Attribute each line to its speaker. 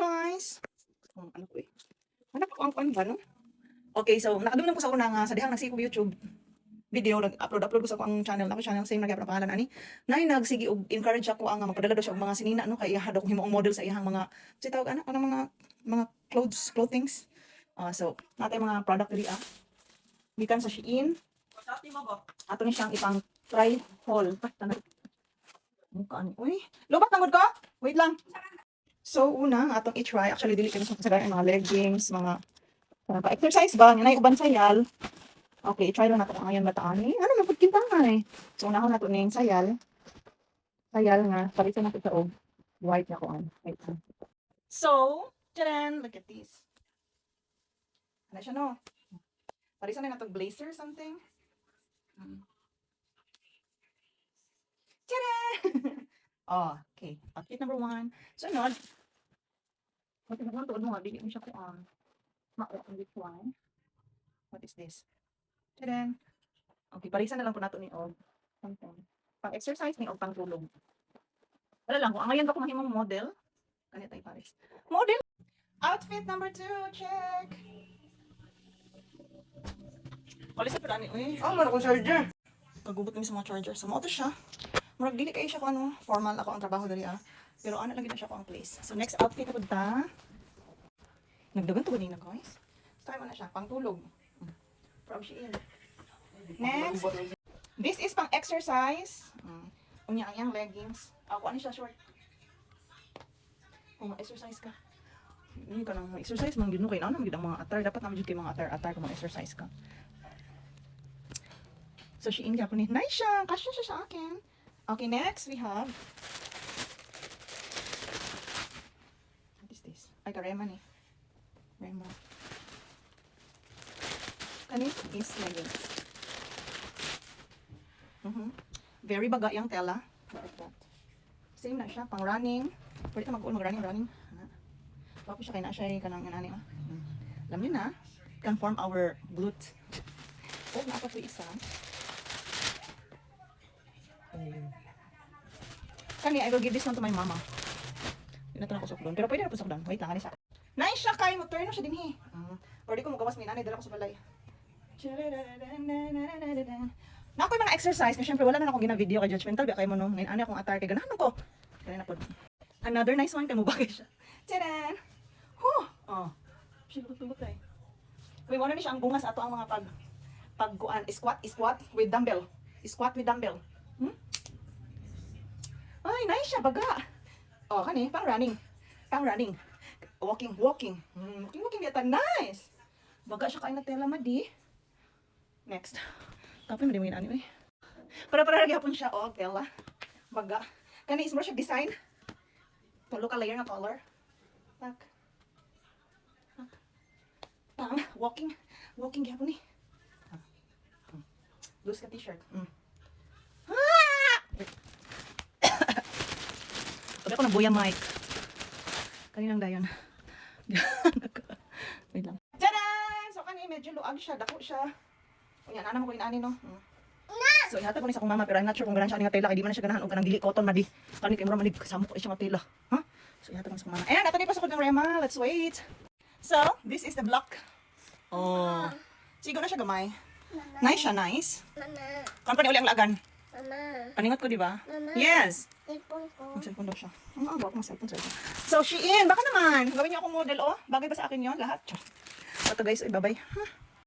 Speaker 1: guys! Ano ko eh? Hanap ko ang ba, no? Okay, so nakadumdum ko sa una nga sa dihang nagsiko YouTube video, nag-upload ko sa akong channel, ako channel same nagyapon ang pangalan ani. Nay nagsige og encourage ako ang magpadala daw siya og mga sinina no kay ihad ako himuong model sa iyang mga si tawag ano mga clothings. So natay mga product diri gikan sa Shein. Ato ni siyang ipang try haul. Tanan. Mukha ni. Uy, lubat nangod ko. Wait lang. So una atong i-try actually dili kay sa mga leggings, mga pa-exercise ba, yan ay uban sayal. Okay, try lang natin ngayon bataan. Ano man pagkintangay. So unahon nato ning sayal. Sayal nga palitan nato sa og white na kuan. Wait lang. So, tadan, look at this. Ano siya no? Palitan na nato blazer something. Tadan. Okay. Outfit number 1. Sunod. What is one to ano? Dili mo siya kuan. Mao ang this one. What is this? Tadan. Okay, parisan na lang po nato ni og something. Pang-exercise ni og pang-tulog. Wala lang, kung ang ngayon ba kung mahimong model, kanina tayo pares. Model! Outfit number 2, check! Palisan pa lang ni,
Speaker 2: Man akong charger.
Speaker 1: Pagubot kami sa mga charger. So, mauto siya. Murag dili kayo siya kung ano, formal ako ang trabaho dali Pero ano lang na siya ko ang place. So, next outfit na po ta. Nagdagan to ganina, guys. Try mo na siya, pang-tulog. From Shein. Next, this is pang exercise. Unya ang leggings. Ako ano siya short. Kung ma-exercise ka. Hindi ka nang ma-exercise, mang gino kayo. Ano ang mga atar? Dapat naman kayo mga atar kung ma-exercise ka. So, Shein ka po ni. Nice siya. Kasya siya sa akin. Okay, next we have. What is this? Ay, karema ni. Rema. Kanin is leggings. Very baga yung tela. Like that. Same na siya, pang running. Pwede ka mag-running. Tapos siya kaya na siya kanang inani. Alam niyo na, can form our glute. Oh, napa po isa. Kani, I will give this one to my mama. Hindi na ito nakusok doon. Pero pwede na pusok doon. Wait lang, siya. Nice siya kay mo. Turn na siya din Pwede ko magawas may nanay. Dala ko sa balay. Na ako yung mga exercise, na syempre wala na akong gina-video kay judgmental, kaya mo no, ngayon ano akong atar, kay ganahan ko. Kaya na po. Another nice one, kay mo bagay siya. Tadaan! Silugot-lugot tayo. Uy, wala na siya ang bungas ato ang mga pagkuan, squat with dumbbell. Squat with dumbbell. Ay, nice siya, baga. Kani, pang running. Walking. Walking yata, nice. Baga siya kain na tela, madi. Next. Kapag hindi mo yun Para nagyapon siya, tela. Baga. Kani is more siya design. Tulo ka layer nga color. Tak. Walking gyapon ni. Loose ka t-shirt. Sabi ako ng buya mic. Kaninang dayon. Wait lang. Tadaan! So kani medyo luag siya, dako siya. Unya ana mo ko inani no. So ihata ko ni sa akong mama pero I'm not sure kung ganan siya nga tela kay di man na siya ganahan og kanang dili cotton madi. Kani kay mura manig kasamo ko siya nga tela. So ihata ko ni sa akong mama. And ato ni pasok ng Rema. Let's wait. So, this is the block. Sigo na siya gamay. Nice siya, nice.
Speaker 3: Mama.
Speaker 1: Kan pa ni uli ang lagan.
Speaker 3: Mama.
Speaker 1: Paningot ko, di ba?
Speaker 3: Mama.
Speaker 1: Yes.
Speaker 3: Cellphone ko.
Speaker 1: Ang cellphone daw siya. Ang ako ng cellphone. So, Shein, baka naman. Gawin niyo akong model, Bagay ba sa akin yon lahat? Ito guys, bye-bye.